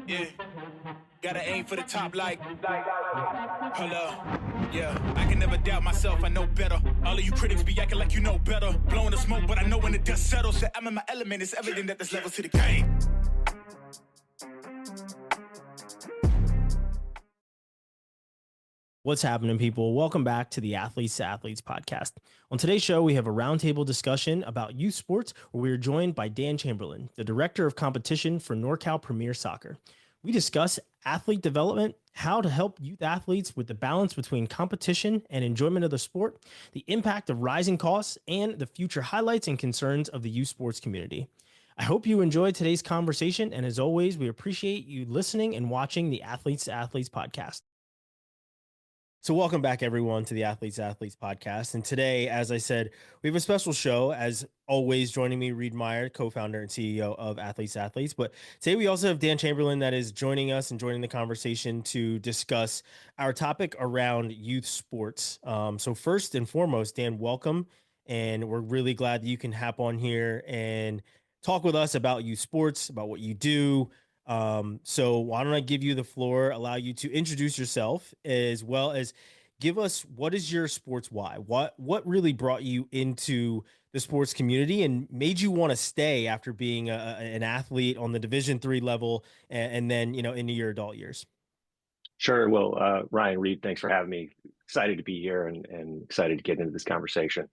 Yeah, gotta aim for the top like, hold up. Yeah, I can never doubt myself, I know better. All of you critics be acting like you know better. Blowing the smoke, but I know when the dust settles that I'm in my element. It's evident that there's levels to the game. What's happening, people? Welcome back to the Athletes to Athletes podcast. On today's show, we have a roundtable discussion about youth sports where we are joined by Dan Chamberlain, the Director of Competition for NorCal Premier Soccer. We discuss athlete development, how to help youth athletes with the balance between competition and enjoyment of the sport, the impact of rising costs, and the future highlights and concerns of the youth sports community. I hope you enjoyed today's conversation, and as always, we appreciate you listening and watching the Athletes to Athletes podcast. So welcome back, everyone, to the Athletes podcast. And today, as I said, we have a special show. As always, joining me, Reid Meyer, co-founder and CEO of Athletes. But today we also have Dan Chamberlain that is joining us and joining the conversation to discuss our topic around youth sports. So first and foremost, Dan, welcome. And we're really glad that you can hop on here and talk with us about youth sports, about what you do. So why don't I give you the floor, allow you to introduce yourself, as well as give us what is your sports why? What really brought you into the sports community and made you want to stay after being an athlete on the Division III level and then, into your adult years? Sure. Well, Ryan, Reid, thanks for having me. Excited to be here and excited to get into this conversation.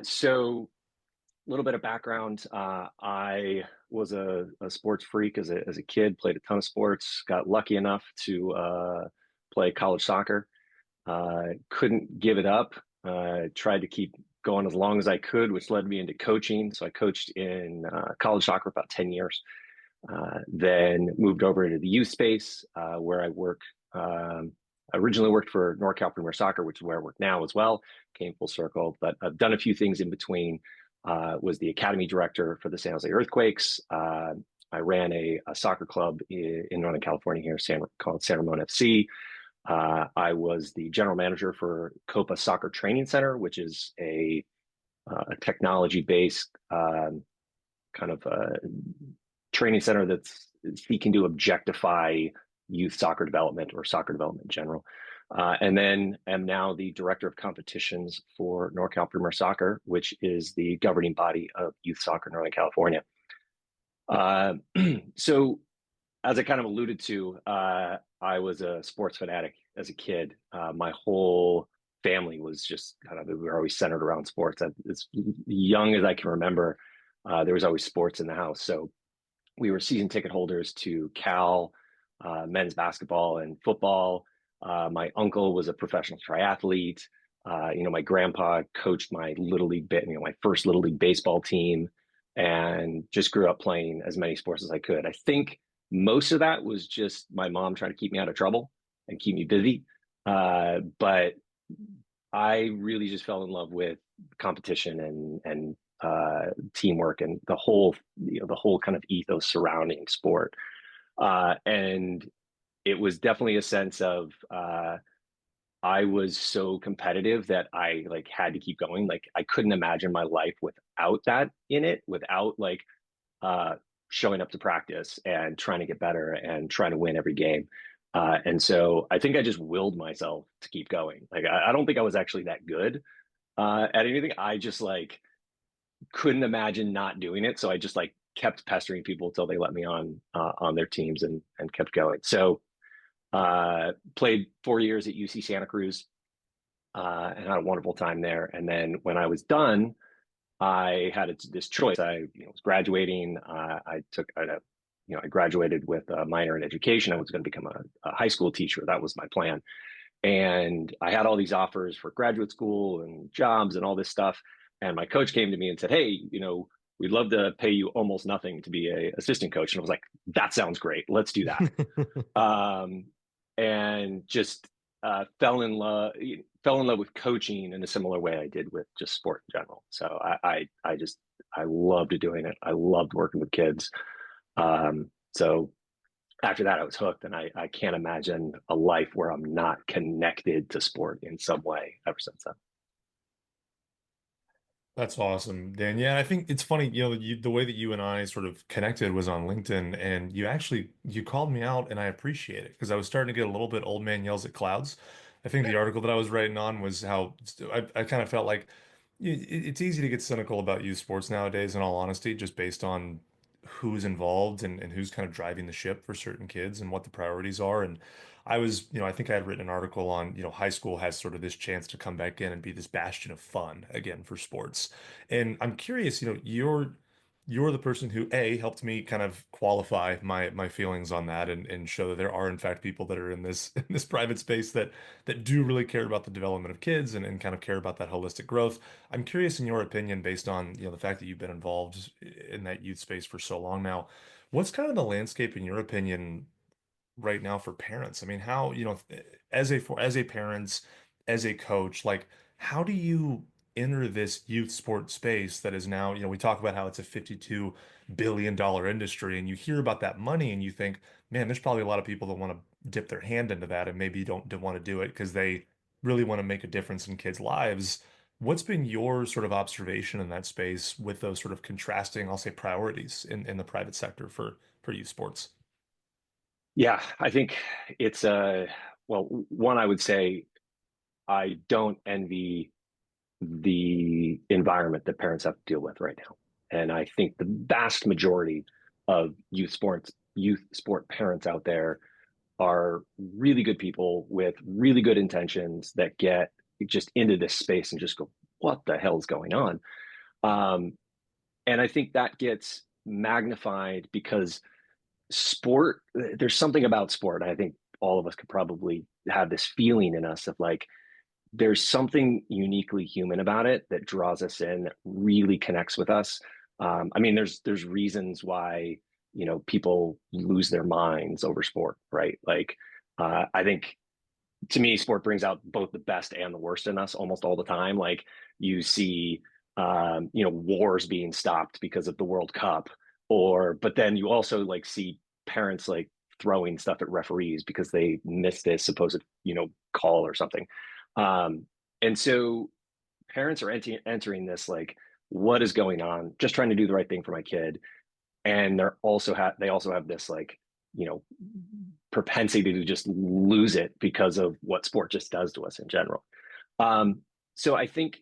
So a little bit of background. I was a sports freak as a kid, played a ton of sports, got lucky enough to play college soccer. Couldn't give it up. Tried to keep going as long as I could, which led me into coaching. So I coached in college soccer about 10 years. Then moved over into the youth space where I work. I originally worked for NorCal Premier Soccer, which is where I work now as well. Came full circle, but I've done a few things in between. Was the academy director for the San Jose Earthquakes. I ran a soccer club in Northern California here, called San Ramon FC. I was the general manager for Copa Soccer Training Center, which is a technology-based kind of training center that's seeking to objectify youth soccer development or soccer development in general. And then am now the director of competitions for NorCal Premier Soccer, which is the governing body of youth soccer in Northern California. So as I kind of alluded to, I was a sports fanatic as a kid. My whole family was just we were always centered around sports. As young as I can remember, there was always sports in the house. So we were season ticket holders to Cal, men's basketball and football. My uncle was a professional triathlete. My grandpa coached my my first little league baseball team, and just grew up playing as many sports as I could. I think most of that was just my mom trying to keep me out of trouble and keep me busy. But I really just fell in love with competition and teamwork and the whole kind of ethos surrounding sport. And it was definitely a sense of I was so competitive that I had to keep going. I couldn't imagine my life without that in it, without showing up to practice and trying to get better and trying to win every game. And so I think I just willed myself to keep going. I don't think I was actually that good at anything. I just couldn't imagine not doing it. So I just kept pestering people until they let me on their teams and kept going. So played 4 years at UC Santa Cruz and had a wonderful time there. And then when I was done, I had this choice. I was graduating. I graduated with a minor in education. I was going to become a high school teacher. That was my plan. And I had all these offers for graduate school and jobs and all this stuff. And my coach came to me and said, "Hey, we'd love to pay you almost nothing to be an assistant coach." And I was like, "That sounds great. Let's do that." And just fell in love with coaching in a similar way I did with just sport in general. So I loved doing it. I loved working with kids. So after that, I was hooked, and I can't imagine a life where I'm not connected to sport in some way ever since then. That's awesome, Dan. Yeah, I think it's funny, the way that you and I sort of connected was on LinkedIn, and you called me out, and I appreciate it because I was starting to get a little bit old man yells at clouds. I think the article that I was writing on was how I kind of felt like it's easy to get cynical about youth sports nowadays, in all honesty, just based on who's involved and who's kind of driving the ship for certain kids and what the priorities are. And I think I had written an article on, high school has sort of this chance to come back in and be this bastion of fun again for sports. And I'm curious, you're the person who helped me kind of qualify my feelings on that and show that there are in fact people that are in this in this private space that do really care about the development of kids and kind of care about that holistic growth. I'm curious in your opinion, based on, the fact that you've been involved in that youth space for so long now, what's kind of the landscape in your opinion right now for parents? I mean, how, as a parent, as a coach, like how do you enter this youth sport space that is now, we talk about how it's a $52 billion industry and you hear about that money and you think, man, there's probably a lot of people that want to dip their hand into that and maybe don't want to do it because they really want to make a difference in kids' lives. What's been your sort of observation in that space with those sort of contrasting, I'll say, priorities in the private sector for youth sports? Yeah, I think it's well, one, I would say I don't envy the environment that parents have to deal with right now. And I think the vast majority of youth sport parents out there are really good people with really good intentions that get just into this space and just go, what the hell's going on? Um, and I think that gets magnified because there's something about sport. I think all of us could probably have this feeling in us of like, there's something uniquely human about it that draws us in, that really connects with us. I mean, there's reasons why people lose their minds over sport, right? Like, I think to me, sport brings out both the best and the worst in us almost all the time. Like you see, wars being stopped because of the World Cup, but then you also like see parents like throwing stuff at referees because they missed this supposed, call or something. And so parents are entering this like, what is going on? Just trying to do the right thing for my kid, and they also have this like you know propensity to just lose it because of what sport just does to us in general. So I think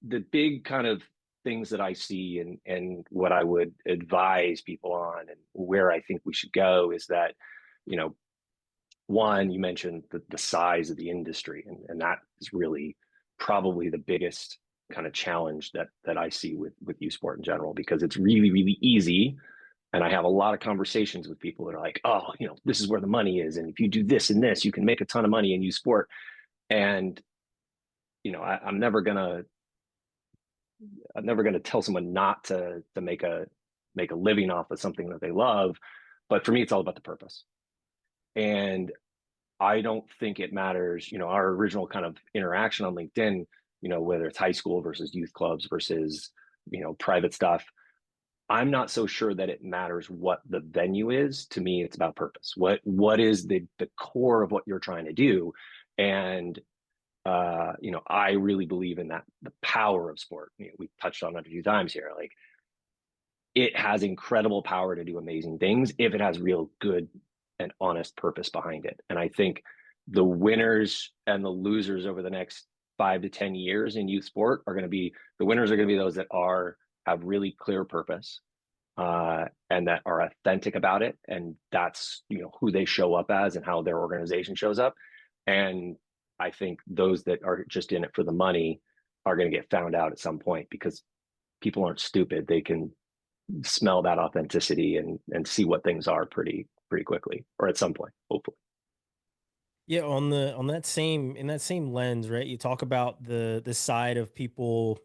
the big kind of things that I see and what I would advise people on and where I think we should go is that, you know, one, you mentioned the size of the industry, and that is really probably the biggest kind of challenge that I see with youth sport in general, because it's really, really easy. And I have a lot of conversations with people that are like, oh, this is where the money is. And if you do this and this, you can make a ton of money in youth sport. And, I'm never gonna tell someone not to make a living off of something that they love. But for me, it's all about the purpose. And I don't think it matters, our original kind of interaction on LinkedIn, whether it's high school versus youth clubs versus, private stuff. I'm not so sure that it matters what the venue is. To me, it's about purpose. What is the core of what you're trying to do? And I really believe in that, the power of sport. We touched on it a few times here. Like, it has incredible power to do amazing things if it has real good and honest purpose behind it. And I think the winners and the losers over the next 5 to 10 years in youth sport are going to be, the winners are going to be those that have really clear purpose, and that are authentic about it. And that's, who they show up as and how their organization shows up. And I think those that are just in it for the money are going to get found out at some point, because people aren't stupid. They can smell that authenticity and see what things are pretty quickly, or at some point, hopefully. Yeah, on that same in that same lens, right? You talk about the side of people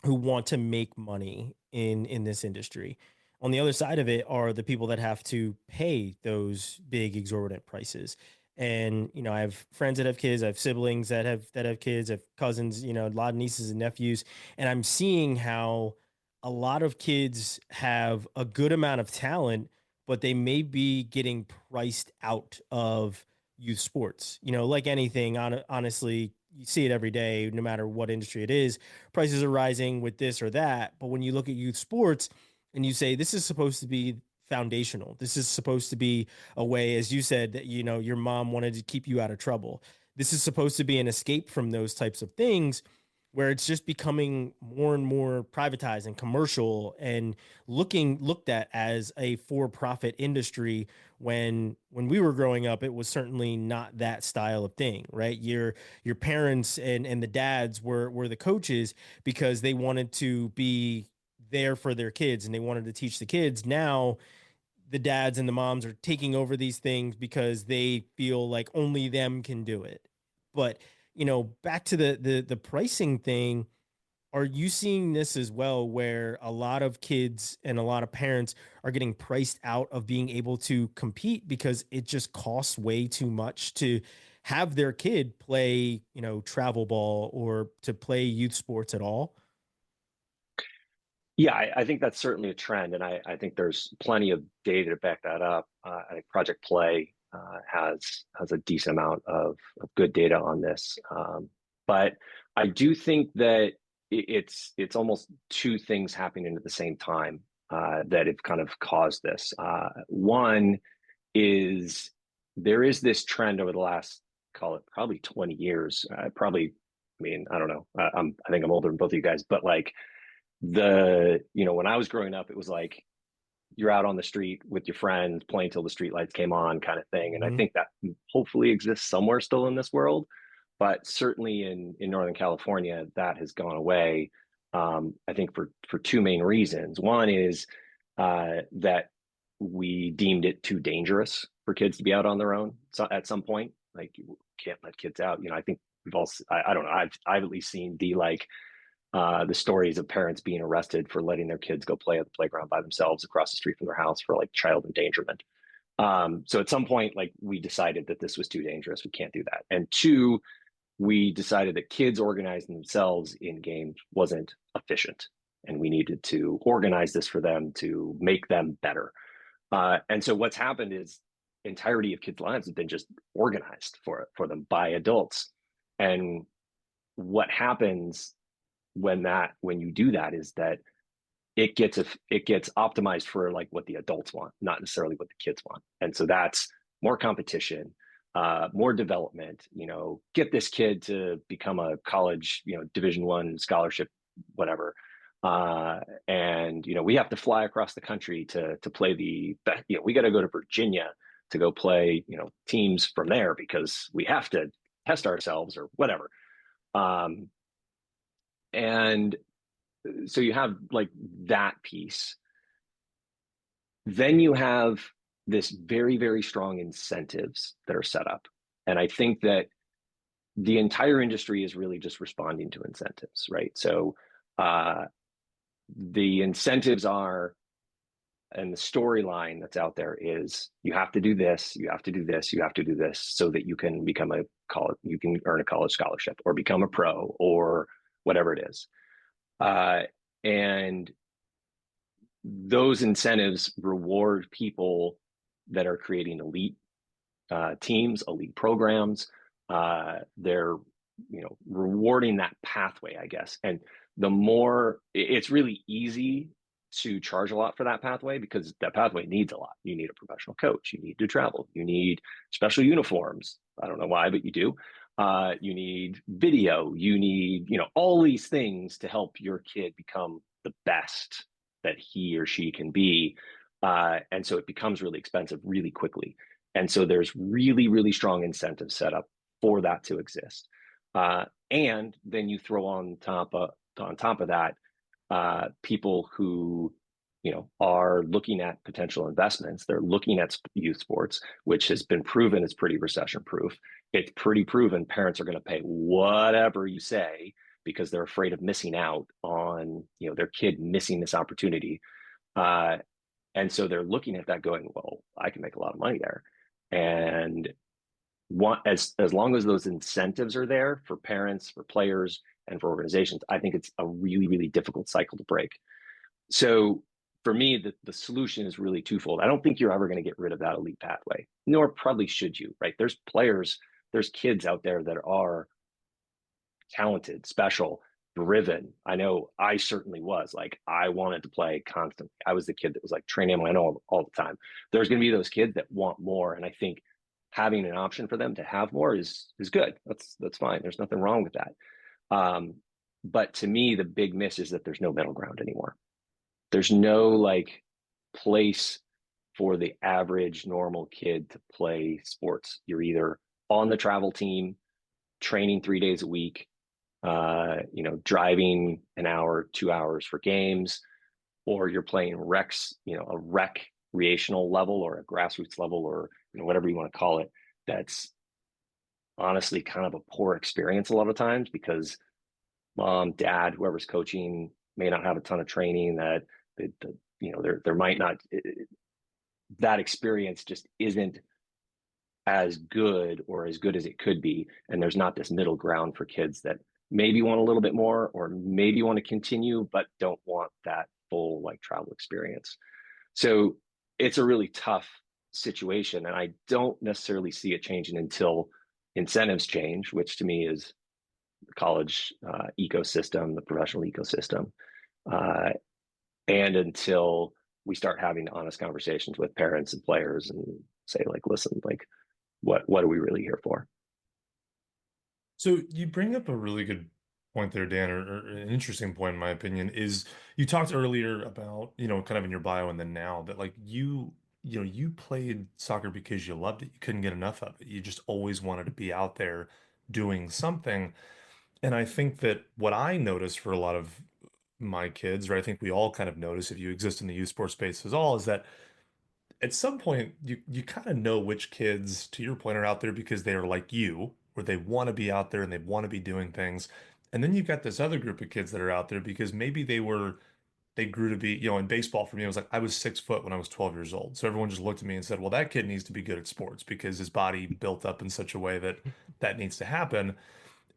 who want to make money in this industry. On the other side of it are the people that have to pay those big exorbitant prices. And I have friends that have kids, I have siblings that have kids, I have cousins, a lot of nieces and nephews, and I'm seeing how a lot of kids have a good amount of talent, but they may be getting priced out of youth sports. Like anything, honestly, you see it every day, no matter what industry it is. Prices are rising with this or that. But when you look at youth sports and you say this is supposed to be foundational, this is supposed to be a way, as you said, that your mom wanted to keep you out of trouble. This is supposed to be an escape from those types of things where it's just becoming more and more privatized and commercial and looked at as a for-profit industry when we were growing up it was certainly not that style of thing, right? Your parents and the dads were the coaches because they wanted to be there for their kids and they wanted to teach the kids. Now the dads and the moms are taking over these things because they feel like only them can do it. But back to the pricing thing, are you seeing this as well, where a lot of kids and a lot of parents are getting priced out of being able to compete because it just costs way too much to have their kid play, travel ball or to play youth sports at all? Yeah, I think that's certainly a trend, and I think there's plenty of data to back that up. I think Project Play has a decent amount of good data on this, but I do think that it's almost two things happening at the same time that have kind of caused this. One is there is this trend over the last, call it probably 20 years, probably. I mean, I don't know. I think I'm older than both of you guys, but like when I was growing up, it was like you're out on the street with your friends playing till the street lights came on kind of thing. And I Mhm. think that hopefully exists somewhere still in this world, but certainly in Northern California, that has gone away. I think for two main reasons. One is that we deemed it too dangerous for kids to be out on their own. So at some point, like you can't let kids out. I think we've all, I don't know, I've at least seen the stories of parents being arrested for letting their kids go play at the playground by themselves across the street from their house for like child endangerment. So at some point, like we decided that this was too dangerous. We can't do that. And two, we decided that kids organizing themselves in games wasn't efficient, and we needed to organize this for them to make them better. And so what's happened is entirety of kids' lives have been just organized for them by adults. And what happens when you do that is that it gets optimized for like what the adults want, not necessarily what the kids want. And so that's more competition, more development. Get this kid to become a college, Division I scholarship, whatever. And we have to fly across the country to play the. We got to go to Virginia to go play, teams from there because we have to test ourselves or whatever. And so you have like that piece. Then you have this very, very strong incentives that are set up. And I think that the entire industry is really just responding to incentives, right? So the incentives are, and the storyline that's out there is you have to do this, you have to do this, you have to do this so that you can you can earn a college scholarship or become a pro or whatever it is. And those incentives reward people that are creating elite teams, elite programs. They're rewarding that pathway, I guess. And the more it's really easy to charge a lot for that pathway because that pathway needs a lot. You need a professional coach. You need to travel. You need special uniforms. I don't know why, but you do. You need video. You need all these things to help your kid become the best that he or she can be. And so it becomes really expensive really quickly. And so there's really, really strong incentives set up for that to exist. And then you throw on top of that, people who are looking at potential investments. They're looking at youth sports, which has been proven is pretty recession proof. It's pretty proven parents are going to pay whatever you say because they're afraid of missing out on their kid missing this opportunity. And so they're looking at that going, well, I can make a lot of money there. And as long as those incentives are there for parents, for players, and for organizations, I think it's a really, really difficult cycle to break. So for me, the solution is really twofold. I don't think you're ever going to get rid of that elite pathway, nor probably should you, right? There's kids out there that are talented, special, driven. I know I certainly was. Like, I wanted to play constantly. I was the kid that was like training my own all the time. There's going to be those kids that want more, and I think having an option for them to have more is good. That's fine. There's nothing wrong with that. But to me, the big miss is that there's no middle ground anymore. There's no like place for the average normal kid to play sports. You're either on the travel team, training 3 days a week, driving an hour, 2 hours for games, or you're playing recs, a recreational level or a grassroots level, or whatever you want to call it. That's honestly kind of a poor experience a lot of times, because mom, dad, whoever's coaching may not have a ton of training, that there might not, that experience just isn't as good or as good as it could be. And there's not this middle ground for kids that maybe want a little bit more, or maybe want to continue, but don't want that full like travel experience. So it's a really tough situation. And I don't necessarily see it changing until incentives change, which to me is the college ecosystem, the professional ecosystem, and until we start having honest conversations with parents and players and say, like, listen, like, what are we really here for? So you bring up a really good point there, Dan, or an interesting point in my opinion, is you talked earlier about, kind of in your bio and then now, that like you played soccer because you loved it. You couldn't get enough of it. You just always wanted to be out there doing something. And I think that what I notice for a lot of my kids, or I think we all kind of notice if you exist in the youth sports space as all, is that at some point you kind of know which kids, to your point, are out there because they are like you, or they want to be out there and they want to be doing things. And then you've got this other group of kids that are out there because maybe they grew to be, in baseball for me, it was like I was 6 foot when I was 12 years old. So everyone just looked at me and said, well, that kid needs to be good at sports because his body built up in such a way that that needs to happen.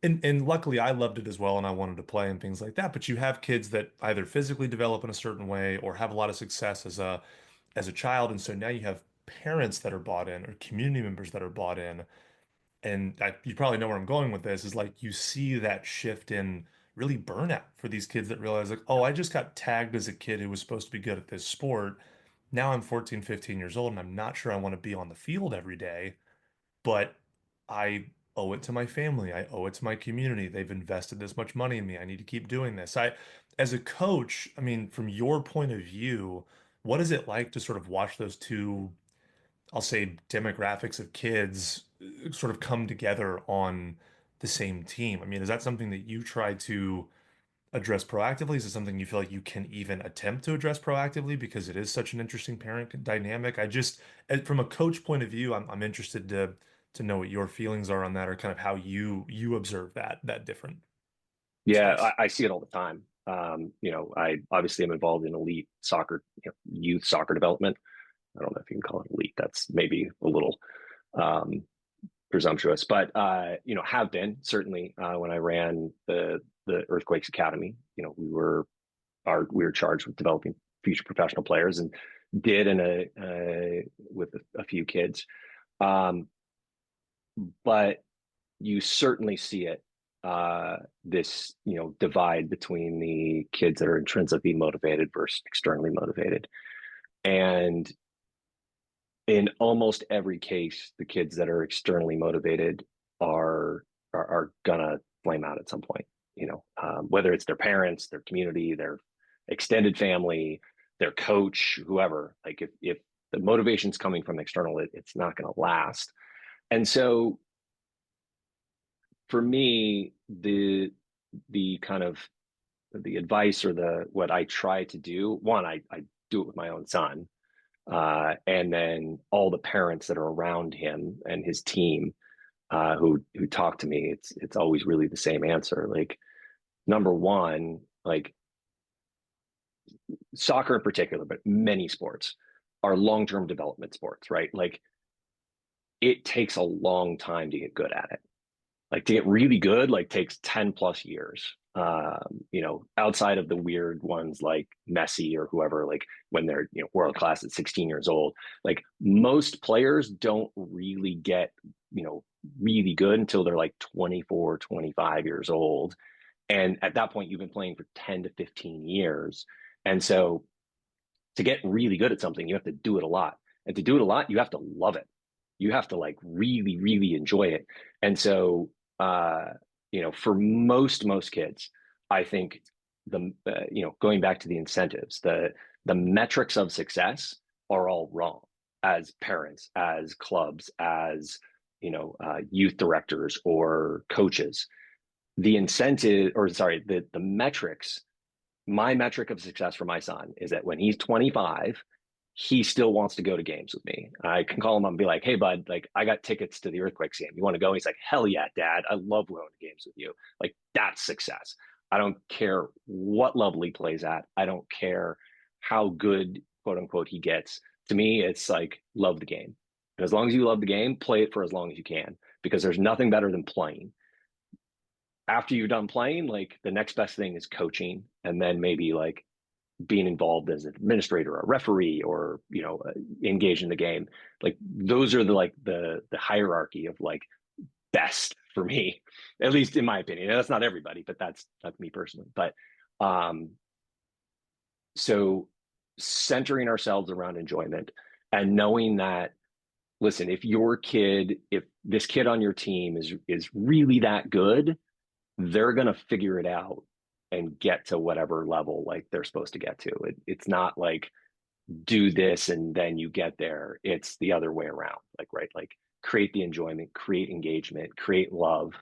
And luckily I loved it as well and I wanted to play and things like that. But you have kids that either physically develop in a certain way or have a lot of success as a child. And so now you have parents that are bought in, or community members that are bought in. And you probably know where I'm going with this, is like you see that shift in really burnout for these kids that realize like, oh, I just got tagged as a kid who was supposed to be good at this sport. Now I'm 14, 15 years old and I'm not sure I want to be on the field every day, but I owe it to my family. I owe it to my community. They've invested this much money in me. I need to keep doing this. As a coach, I mean, from your point of view, what is it like to sort of watch those two, I'll say, demographics of kids sort of come together on the same team? I mean, is that something that you try to address proactively? Is it something you feel like you can even attempt to address proactively because it is such an interesting parent dynamic? From a coach point of view, I'm interested to know what your feelings are on that, or kind of how you observe that different Yeah, space. I see it all the time. I obviously am involved in elite soccer, youth soccer development. I don't know if you can call it elite. That's maybe a little um, presumptuous, but have been certainly when I ran the Earthquakes Academy. We were charged with developing future professional players, and did with a few kids. But you certainly see it, this divide between the kids that are intrinsically motivated versus externally motivated. And in almost every case, the kids that are externally motivated are gonna flame out at some point. Whether it's their parents, their community, their extended family, their coach, whoever. Like, if the motivation's coming from external, it's not going to last. And so, for me, the kind of the advice, or what I try to do, one, I do it with my own son. And then all the parents that are around him and his team, who talk to me, it's always really the same answer. Like, number one, like, soccer in particular, but many sports are long-term development sports, right? Like, it takes a long time to get good at it. Like, to get really good, like, takes 10 plus years. Outside of the weird ones like Messi or whoever, like when they're world class at 16 years old, like, most players don't really get really good until they're like 24, 25 years old. And at that point, you've been playing for 10 to 15 years. And so to get really good at something, you have to do it a lot. And to do it a lot, you have to love it. You have to like really, really enjoy it. And so, for most kids, I think going back to the incentives, the metrics of success are all wrong as parents, as clubs, as youth directors or coaches. The incentive, or sorry, the metrics, my metric of success for my son is that when he's 25, he still wants to go to games with me. I can call him up and be like, "Hey, bud, like I got tickets to the Earthquakes game. You want to go?" He's like, "Hell yeah, Dad. I love going to games with you." Like that's success. I don't care what level he plays at. I don't care how good, quote unquote, he gets. To me, it's like love the game. And as long as you love the game, play it for as long as you can, because there's nothing better than playing. After you're done playing, like the next best thing is coaching, and then maybe like being involved as an administrator or a referee, or engage in the game. Like those are the hierarchy of like best for me, at least in my opinion. And that's not everybody, but that's me personally. But so centering ourselves around enjoyment and knowing that, listen, if this kid on your team is really that good, they're going to figure it out and get to whatever level like they're supposed to get to. It's not like do this and then you get there. It's the other way around. Like, right. Like create the enjoyment, create engagement, create love.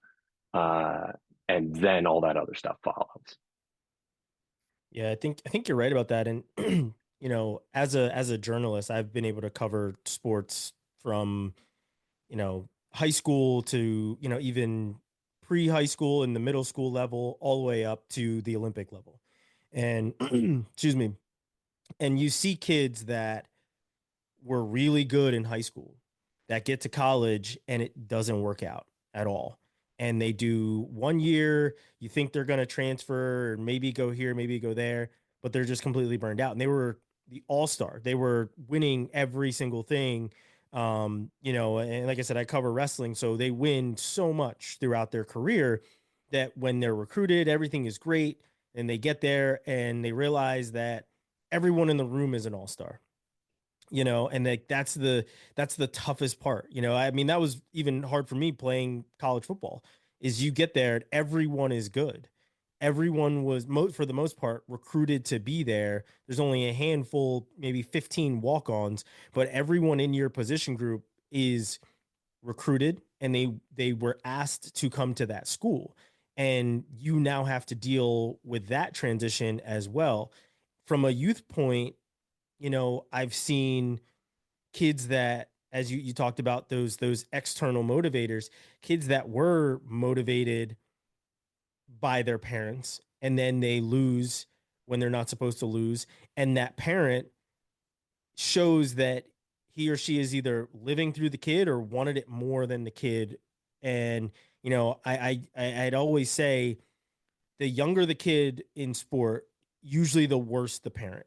And then all that other stuff follows. Yeah, I think you're right about that. And as a journalist, I've been able to cover sports from, high school to, even pre-high school and the middle school level, all the way up to the Olympic level. And excuse me. And you see kids that were really good in high school that get to college and it doesn't work out at all. And they do 1 year, you think they're going to transfer, maybe go here, maybe go there, but they're just completely burned out. And they were the all-star. They were winning every single thing. And like I said, I cover wrestling, so they win so much throughout their career that when they're recruited, everything is great. And they get there and they realize that everyone in the room is an all-star, and that's the toughest part. I mean, that was even hard for me playing college football. Is you get there and everyone is good. Everyone was for the most part recruited to be there. There's only a handful, maybe 15 walk-ons, but everyone in your position group is recruited and they were asked to come to that school. And you now have to deal with that transition as well. From a youth point, I've seen kids that, as you talked about, those external motivators, kids that were motivated by their parents and then they lose when they're not supposed to lose. And that parent shows that he or she is either living through the kid or wanted it more than the kid. And, I'd always say the younger the kid in sport, usually the worse the parent,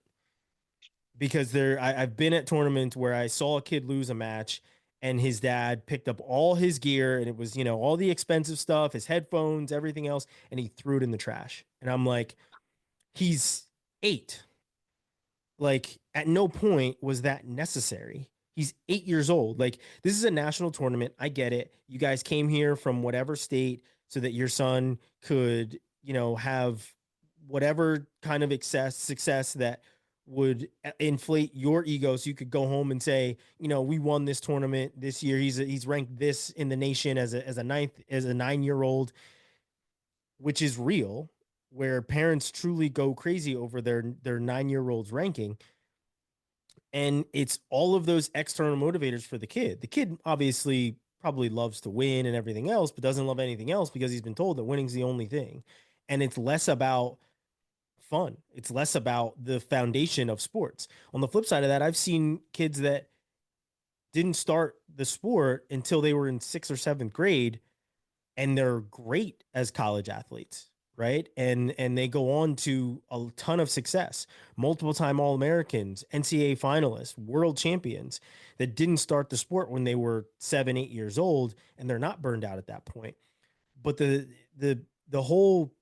because I've been at tournaments where I saw a kid lose a match and his dad picked up all his gear and it was, all the expensive stuff, his headphones, everything else, and he threw it in the trash. And I'm like, he's 8. Like at no point was that necessary. He's 8 years old. Like this is a national tournament. I get it. You guys came here from whatever state so that your son could, have whatever kind of success that would inflate your ego, so you could go home and say, we won this tournament this year. He's ranked this in the nation as a 9-year-old, which is real, where parents truly go crazy over their 9-year-old's ranking. And it's all of those external motivators for the kid. The kid obviously probably loves to win and everything else, but doesn't love anything else because he's been told that winning's the only thing. And it's less about fun. It's less about the foundation of sports. On the flip side of that, I've seen kids that didn't start the sport until they were in 6th or 7th grade, and they're great as college athletes right? And they go on to a ton of success, multiple time All-Americans, NCAA finalists, world champions that didn't start the sport when they were 7, 8 years old, and they're not burned out at that point. But the whole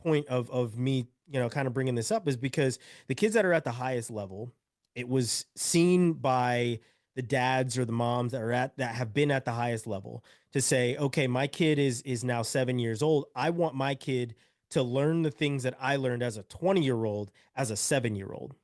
point of me, kind of bringing this up is because the kids that are at the highest level, it was seen by the dads or the moms that have been at the highest level to say, okay, my kid is now 7 years old. I want my kid to learn the things that I learned as a 20-year old, as a 7-year old.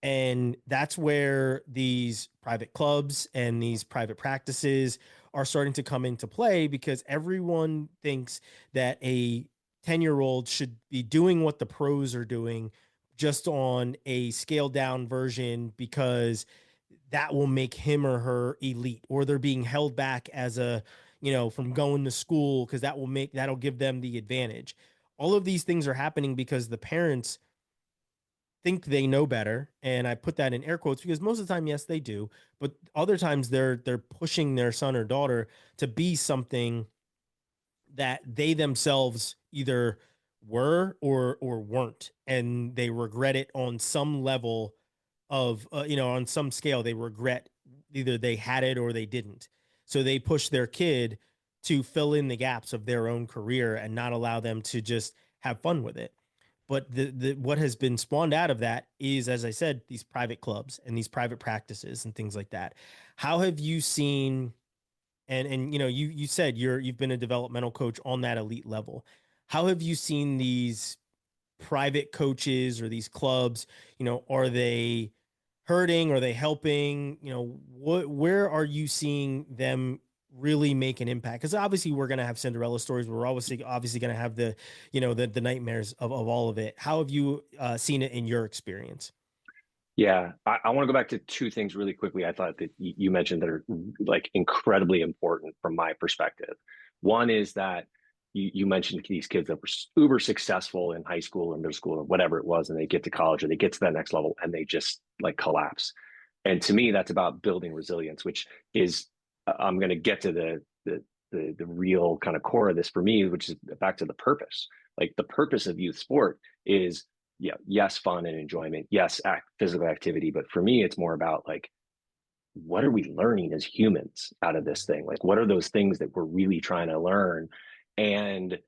And that's where these private clubs and these private practices are starting to come into play, because everyone thinks that a 10-year-old should be doing what the pros are doing, just on a scaled down version, because that will make him or her elite, or they're being held back as from going to school, because that'll give them the advantage. All of these things are happening because the parents think they know better, and I put that in air quotes because most of the time, yes, they do, but other times they're pushing their son or daughter to be something that they themselves either were or weren't, and they regret it on some level of on some scale. They regret either they had it or they didn't, so they push their kid to fill in the gaps of their own career and not allow them to just have fun with it. But the what has been spawned out of that is, as I said, these private clubs and these private practices and things like that. How have you seen, and you said you've been a developmental coach on that elite level. How have you seen these private coaches or these clubs, are they hurting? Are they helping? Where are you seeing them really make an impact? Because obviously we're going to have Cinderella stories. We're obviously going to have the nightmares of all of it. How have you seen it in your experience? Yeah, I want to go back to two things really quickly. I thought that you mentioned that are like incredibly important from my perspective. One is that you mentioned these kids that were uber successful in high school or middle school or whatever it was, and they get to college or they get to that next level and they just like collapse. And to me, that's about building resilience, which is I'm going to get to the real kind of core of this for me, which is back to the purpose. Like the purpose of youth sport is, yeah, yes, fun and enjoyment, yes, physical activity, but for me, it's more about like, what are we learning as humans out of this thing? Like, what are those things that we're really trying to learn? And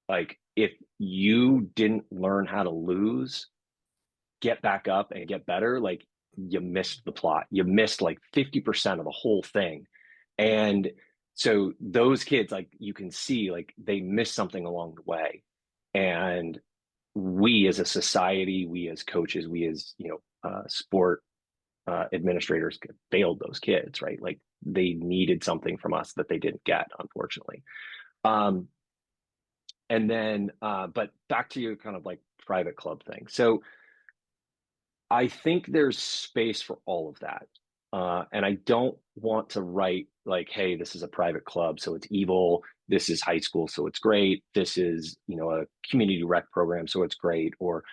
like, if you didn't learn how to lose, get back up and get better, like you missed the plot. You missed like 50% of the whole thing. And so those kids, like you can see, like they missed something along the way. And we as a society, we as coaches, we as, sport administrators failed those kids, right? Like they needed something from us that they didn't get, unfortunately. Um, and then, but back to your kind of like private club thing. So I think there's space for all of that. And I don't want to write like, hey, this is a private club, so it's evil. This is high school, so it's great. This is, a community rec program, so it's great. Or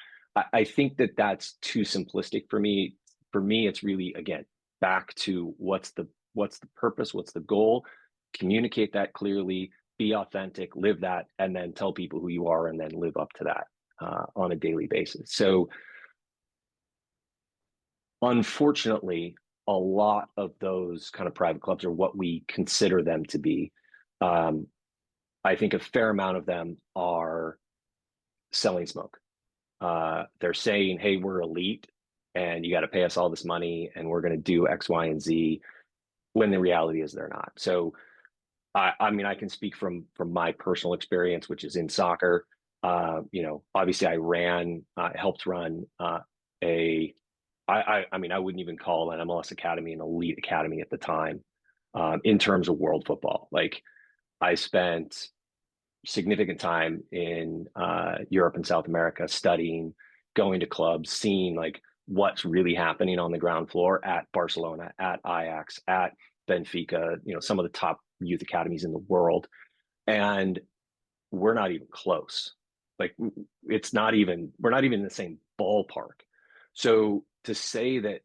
I think that that's too simplistic for me. For me, it's really, again, back to what's the purpose, what's the goal, communicate that clearly, be authentic, live that, and then tell people who you are and then live up to that on a daily basis. So unfortunately, a lot of those kind of private clubs are what we consider them to be. I think a fair amount of them are selling smoke. They're saying, hey, we're elite and you got to pay us all this money and we're going to do X, Y, and Z, when the reality is they're not. So, I mean, I can speak from my personal experience, which is in soccer. Obviously I helped run I mean, I wouldn't even call an MLS academy an elite academy at the time, in terms of world football. Like I spent significant time in Europe and South America studying, going to clubs, seeing like what's really happening on the ground floor at Barcelona, at Ajax, at Benfica, some of the top youth academies in the world. And we're not even close. Like we're not even in the same ballpark. So to say that,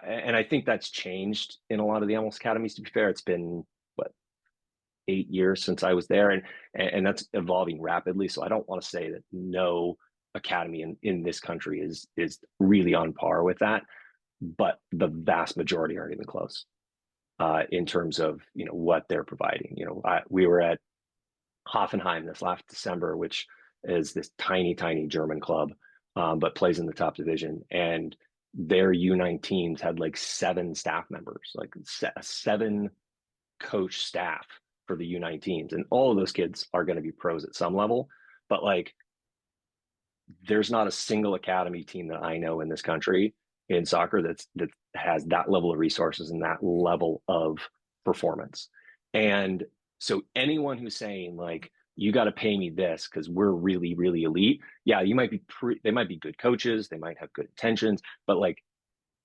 and I think that's changed in a lot of the MLS academies, to be fair, it's been what 8 years since I was there, and that's evolving rapidly. So I don't want to say that no academy in this country is really on par with that, but the vast majority aren't even close in terms of what they're providing. We were at Hoffenheim this last December, which is this tiny German club, but plays in the top division, and their U19s had like 7 staff members, like 7 coach staff for the U19s, and all of those kids are going to be pros at some level, but like there's not a single academy team that I know in this country in soccer that has that level of resources and that level of performance. And so anyone who's saying like, you got to pay me this because we're really, really elite. Yeah, you might be they might be good coaches, they might have good intentions, but like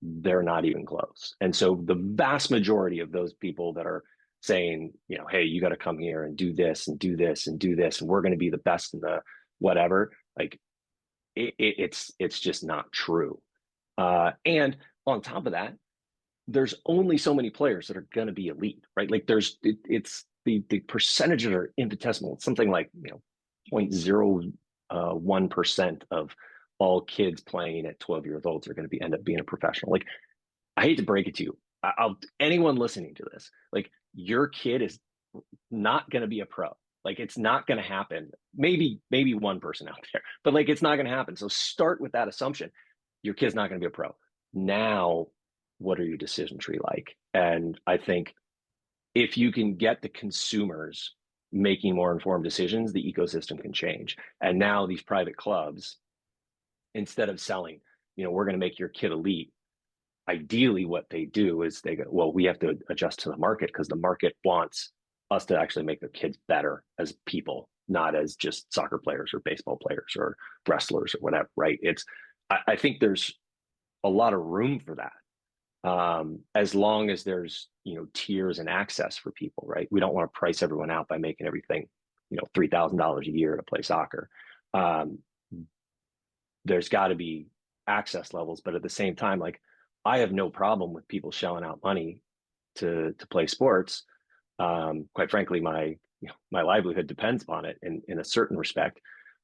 they're not even close. And so the vast majority of those people that are saying, hey, you got to come here and do this and do this and do this, and we're going to be the best in the whatever, like it's just not true. And on top of that, there's only so many players that are going to be elite, right? Like it's the percentages are infinitesimal. It's something like 0.01% of all kids playing at 12 years old are going to end up being a professional. Like, I hate to break it to you, anyone listening to this, like your kid is not going to be a pro. Like it's not going to happen. Maybe one person out there, but like it's not going to happen. So start with that assumption. Your kid's not going to be a pro. Now, what are your decision tree like? And I think if you can get the consumers making more informed decisions, the ecosystem can change. And now these private clubs, instead of selling, we're going to make your kid elite, ideally what they do is they go, well, we have to adjust to the market because the market wants us to actually make their kids better as people, not as just soccer players or baseball players or wrestlers or whatever, right? I think there's a lot of room for that. As long as there's, tiers and access for people, right? We don't want to price everyone out by making everything, $3,000 a year to play soccer. There's got to be access levels, but at the same time, like I have no problem with people shelling out money to play sports. Quite frankly, my livelihood depends upon it in a certain respect,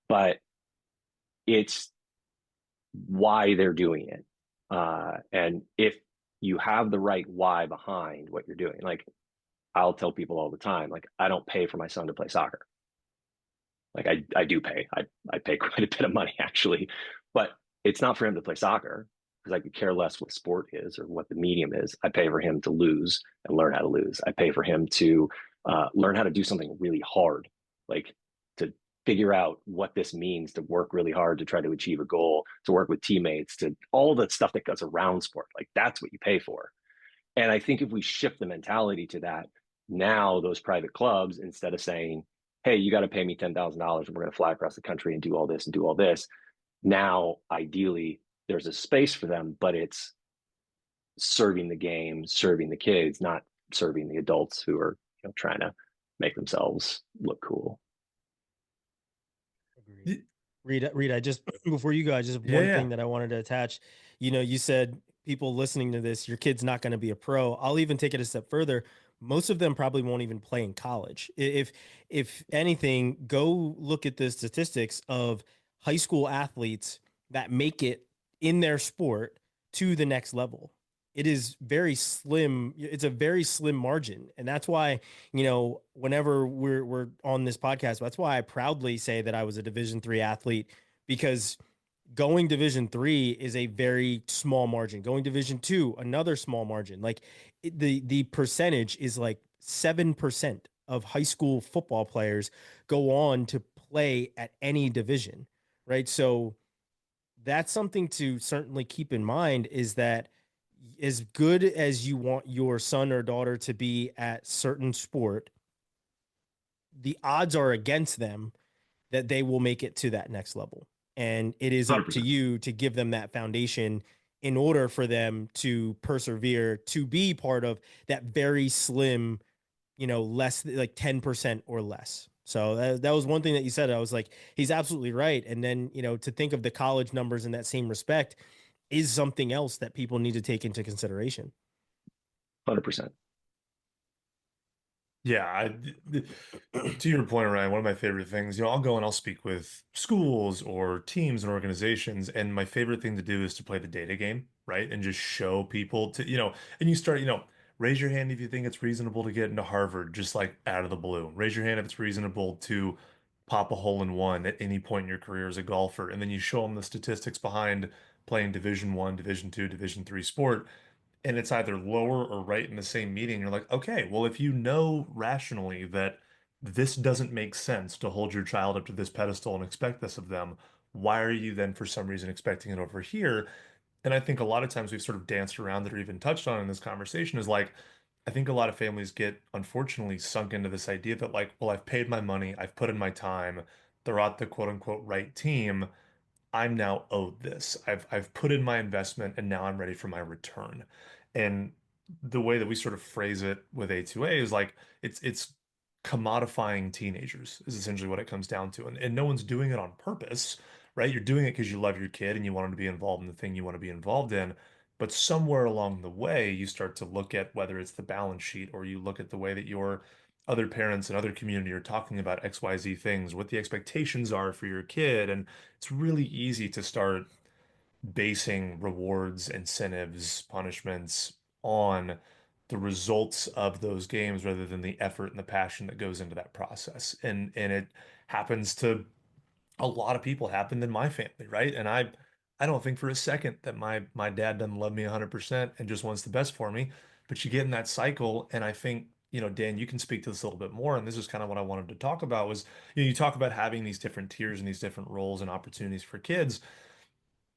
but it's why they're doing it. And if you have the right why behind what you're doing, like I'll tell people all the time, like I don't pay for my son to play soccer. Like I do pay, I pay quite a bit of money actually, but it's not for him to play soccer because I could care less what sport is or what the medium is. I pay for him to lose and learn how to lose. I pay for him to learn how to do something really hard, like to figure out what this means, to work really hard to try to achieve a goal, to work with teammates, to all the stuff that goes around sport. Like that's what you pay for. And I think if we shift the mentality to that, now those private clubs, instead of saying, hey, you got to pay me $10,000 and we're going to fly across the country and do all this and do all this, now ideally there's a space for them, but it's serving the game, serving the kids, not serving the adults who are trying to make themselves look cool. Reid, I just, before you go, I just have one thing that I wanted to attach. You said people listening to this, your kid's not going to be a pro. I'll even take it a step further. Most of them probably won't even play in college. If anything, go look at the statistics of high school athletes that make it in their sport to the next level. It is very slim. It's a very slim margin. And that's why, whenever we're on this podcast, that's why I proudly say that I was a Division III athlete, because going Division III is a very small margin. Going Division II, another small margin. Like the percentage is like 7% of high school football players go on to play at any division, right? So that's something to certainly keep in mind, is that as good as you want your son or daughter to be at certain sport, the odds are against them that they will make it to that next level. And it is 100%. Up to you to give them that foundation in order for them to persevere, to be part of that very slim, less like 10% or less. So that was one thing that you said. I was like, he's absolutely right. And then, to think of the college numbers in that same respect is something else that people need to take into consideration. 100%. Yeah, to your point, Ryan, one of my favorite things, I'll go and I'll speak with schools or teams and organizations, and my favorite thing to do is to play the data game, right? And just show people and you start, raise your hand if you think it's reasonable to get into Harvard, just like out of the blue. Raise your hand if it's reasonable to pop a hole in one at any point in your career as a golfer, and then you show them the statistics behind playing Division 1, Division 2, Division 3 sport, and it's either lower or right in the same meeting. You're like, okay, well, if you know rationally that this doesn't make sense to hold your child up to this pedestal and expect this of them, why are you then for some reason expecting it over here? And I think a lot of times we've sort of danced around it or even touched on in this conversation is like, I think a lot of families get unfortunately sunk into this idea that like, well, I've paid my money, I've put in my time, they're at the quote unquote right team. I'm now owed this. I've put in my investment and now I'm ready for my return. And the way that we sort of phrase it with A2A is like it's commodifying teenagers is essentially what it comes down to. And no one's doing it on purpose, right? You're doing it because you love your kid and you want him to be involved in the thing you want to be involved in. But somewhere along the way, you start to look at whether it's the balance sheet or you look at the way that your other parents and other community are talking about XYZ things, what the expectations are for your kid. And it's really easy to start basing rewards, incentives, punishments on the results of those games rather than the effort and the passion that goes into that process. And it happens to a lot of people, happened in my family, right? And I don't think for a second that my dad doesn't love me 100% and just wants the best for me. But you get in that cycle, and I think, Dan, you can speak to this a little bit more. And this is kind of what I wanted to talk about was, you talk about having these different tiers and these different roles and opportunities for kids.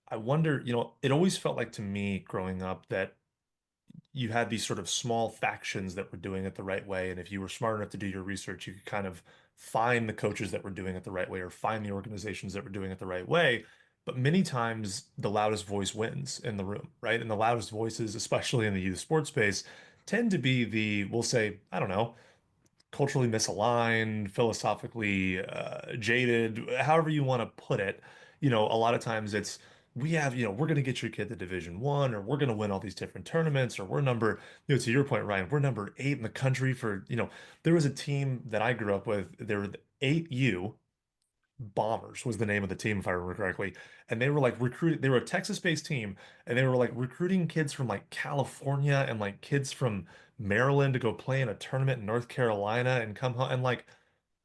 I wonder, it always felt like to me growing up that you had these sort of small factions that were doing it the right way. And if you were smart enough to do your research, you could kind of find the coaches that were doing it the right way or find the organizations that were doing it the right way. But many times the loudest voice wins in the room, right? And the loudest voices, especially in the youth sports space, tend to be we'll say, I don't know, culturally misaligned, philosophically jaded, however you want to put it. A lot of times it's we have, we're going to get your kid to Division 1, or we're going to win all these different tournaments, or we're number, to your point, Ryan, we're number 8 in the country for, there was a team that I grew up with. There were the 8U Bombers was the name of the team, if I remember correctly. And they were like recruiting, they were a Texas-based team, and they were like recruiting kids from like California and like kids from Maryland to go play in a tournament in North Carolina and come home. And like,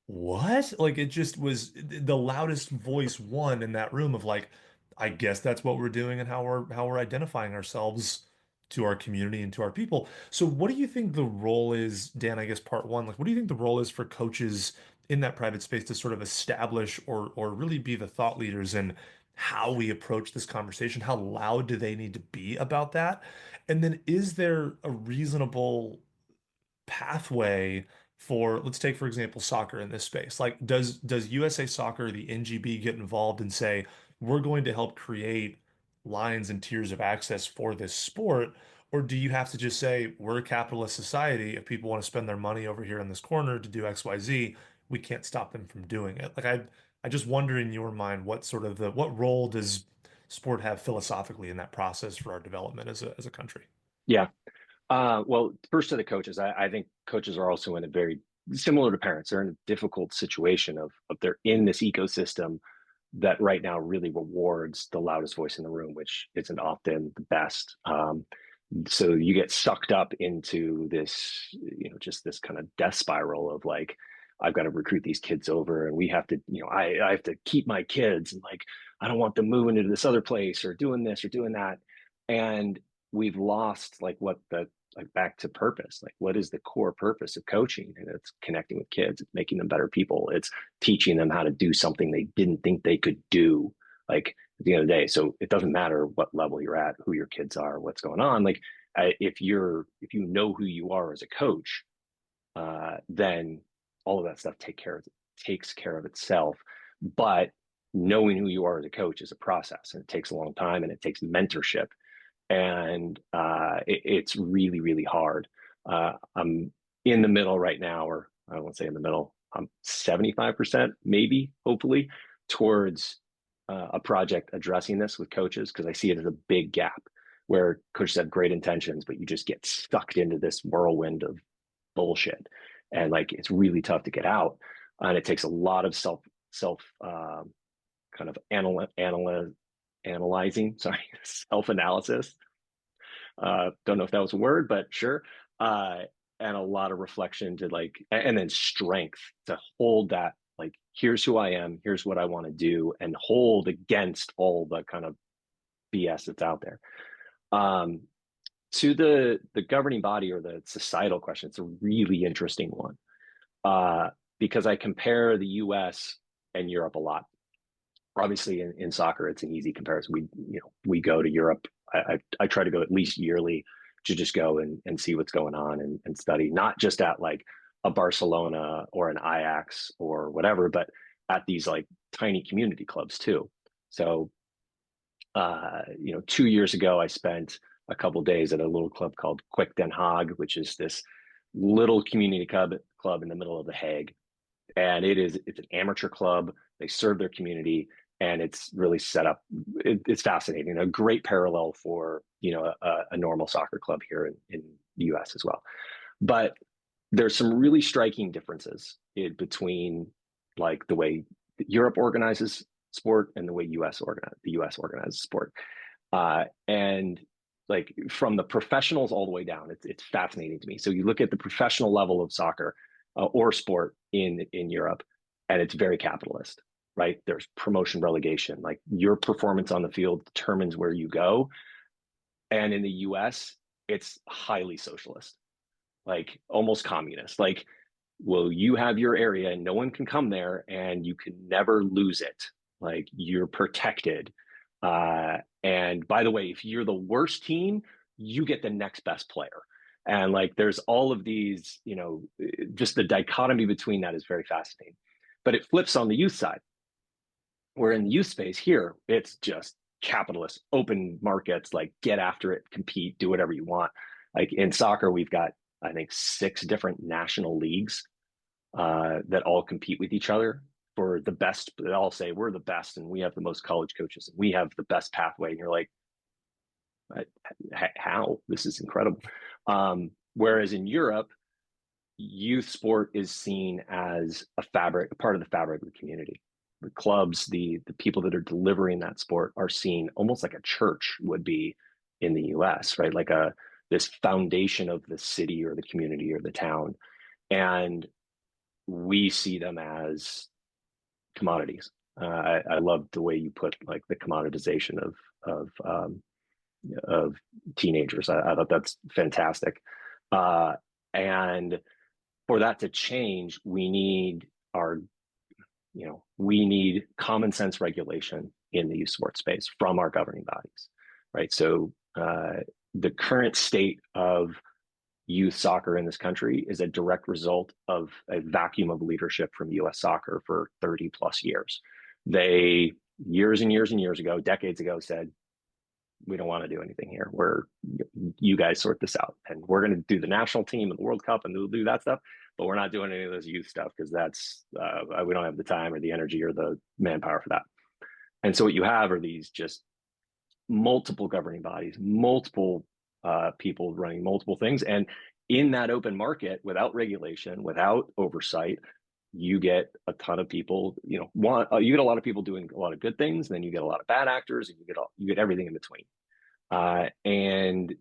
what? Like it just was the loudest voice won in that room of like, I guess that's what we're doing and how we're identifying ourselves to our community and to our people. So what do you think the role is, Dan, I guess part one, like what do you think the role is for coaches in that private space to sort of establish or really be the thought leaders in how we approach this conversation? How loud do they need to be about that? And then is there a reasonable pathway for, let's take for example soccer in this space, like does USA Soccer, the NGB, get involved and say we're going to help create lines and tiers of access for this sport, or do you have to just say we're a capitalist society, if people want to spend their money over here in this corner to do XYZ, we can't stop them from doing it? Like I just wonder in your mind what sort of what role does sport have philosophically in that process for our development as a country? Yeah. Well, first to the coaches, I think coaches are also in a very similar to parents. They're in a difficult situation of they're in this ecosystem that right now really rewards the loudest voice in the room, which isn't often the best. So you get sucked up into this, just this kind of death spiral of like, I've got to recruit these kids over, and we have to, I have to keep my kids, and like, I don't want them moving into this other place or doing this or doing that. And we've lost like what the like back to purpose. Like, what is the core purpose of coaching? And it's connecting with kids, it's making them better people, it's teaching them how to do something they didn't think they could do. Like at the end of the day, so it doesn't matter what level you're at, who your kids are, what's going on. Like if you know who you are as a coach, then all of that stuff takes care of itself. But knowing who you are as a coach is a process, and it takes a long time, and it takes mentorship, and it's really, really hard. I'm in the middle right now, or I won't say in the middle, I'm 75% maybe, hopefully, towards a project addressing this with coaches, because I see it as a big gap where coaches have great intentions, but you just get sucked into this whirlwind of bullshit. and like it's really tough to get out, and it takes a lot of self kind of analyzing, sorry, self analysis. Don't know if that was a word, but sure. And a lot of reflection to like, and then strength to hold that, like, here's who I am, here's what I want to do, and hold against all the kind of BS that's out there. To the governing body or the societal question, it's a really interesting one, because I compare the US and Europe a lot. Obviously, in soccer, it's an easy comparison. We go to Europe. I try to go at least yearly to just go and see what's going on and study, not just at like a Barcelona or an Ajax or whatever, but at these like tiny community clubs too. So, 2 years ago, I spent a couple of days at a little club called Quick Den Haag, which is this little community club in the middle of The Hague. And it's an amateur club. They serve their community, and it's really set up. It's fascinating. A great parallel for a normal soccer club here in the U.S. as well. But there's some really striking differences between like the way Europe organizes sport and the way the U.S. organizes sport, and like from the professionals all the way down. It's fascinating to me. So you look at the professional level of soccer or sport in Europe, and it's very capitalist, right? There's promotion, relegation, like your performance on the field determines where you go. And in the US, it's highly socialist, like almost communist. Like, well, you have your area and no one can come there and you can never lose it. Like, you're protected. And by the way, if you're the worst team, you get the next best player. And like, there's all of these, just the dichotomy between that is very fascinating. But it flips on the youth side, where in the youth space here, it's just capitalist, open markets, like get after it, compete, do whatever you want. Like in soccer, we've got, I think, 6 different national leagues that all compete with each other for the best. They all say we're the best and we have the most college coaches and we have the best pathway. And you're like, how? This is incredible. Whereas in Europe, youth sport is seen as a part of the fabric of the community. The clubs, the people that are delivering that sport are seen almost like a church would be in the US, right? Like this foundation of the city or the community or the town. And we see them as commodities. I love the way you put like the commoditization of teenagers. I thought that's fantastic. And for that to change, we need common sense regulation in the youth sports space from our governing bodies, right? So the current state of youth soccer in this country is a direct result of a vacuum of leadership from US soccer for 30 plus years. They, years and years and years ago, decades ago, said, we don't want to do anything here. You guys sort this out. And we're going to do the national team and the World Cup and we'll do that stuff, but we're not doing any of this youth stuff because that's, we don't have the time or the energy or the manpower for that. And so what you have are these just multiple governing bodies, multiple people running multiple things. And in that open market, without regulation, without oversight, you get a ton of people, you get a lot of people doing a lot of good things, and then you get a lot of bad actors, and you get everything in between. And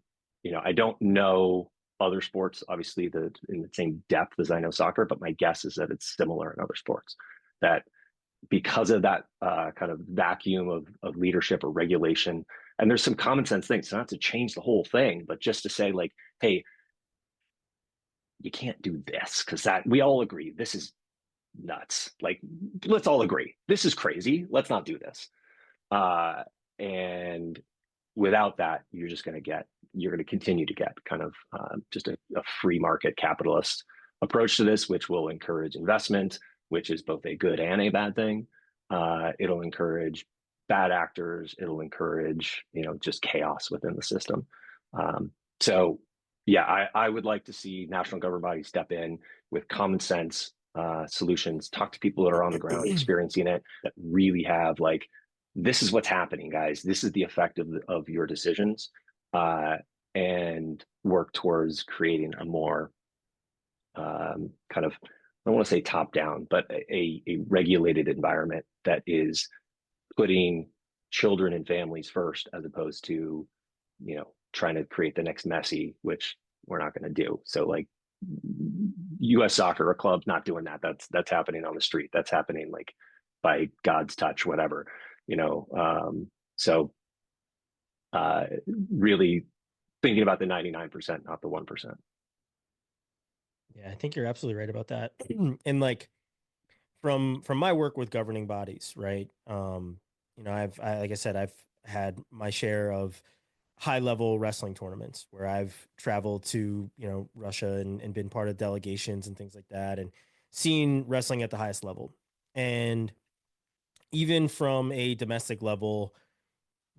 I don't know other sports, obviously, in the same depth as I know soccer, but my guess is that it's similar in other sports. That because of that kind of vacuum of leadership or regulation, and there's some common sense things, so not to change the whole thing, but just to say like, hey, you can't do this because that we all agree this is nuts. Like, let's all agree this is crazy. Let's not do this. And without that, you're going to continue to get kind of just a free market capitalist approach to this, which will encourage investment, which is both a good and a bad thing. It'll encourage bad actors. It'll encourage, just chaos within the system. So yeah, I would like to see national governing bodies step in with common sense solutions, talk to people that are on the ground experiencing it, that really have like, this is what's happening, guys. This is the effect of your decisions, and work towards creating a more kind of, I don't want to say top down, but a regulated environment that is putting children and families first, as opposed to, trying to create the next Messi, which we're not going to do. So like U.S. soccer or clubs not doing that. That's happening on the street. That's happening like by God's touch, whatever, you know. So really thinking about the 99%, not the 1%. Yeah, I think you're absolutely right about that. And like from my work with governing bodies, right? Like I said, I've had my share of high level wrestling tournaments where I've traveled to, Russia and been part of delegations and things like that and seen wrestling at the highest level. And even from a domestic level,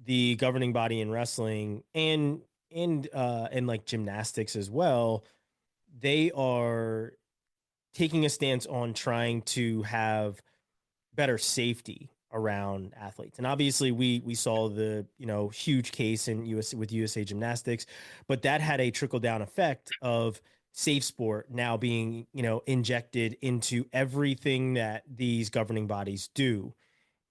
the governing body in wrestling and like gymnastics as well, they are taking a stance on trying to have better safety around athletes. And obviously we saw the, huge case in US with USA Gymnastics, but that had a trickle down effect of safe sport now being, injected into everything that these governing bodies do.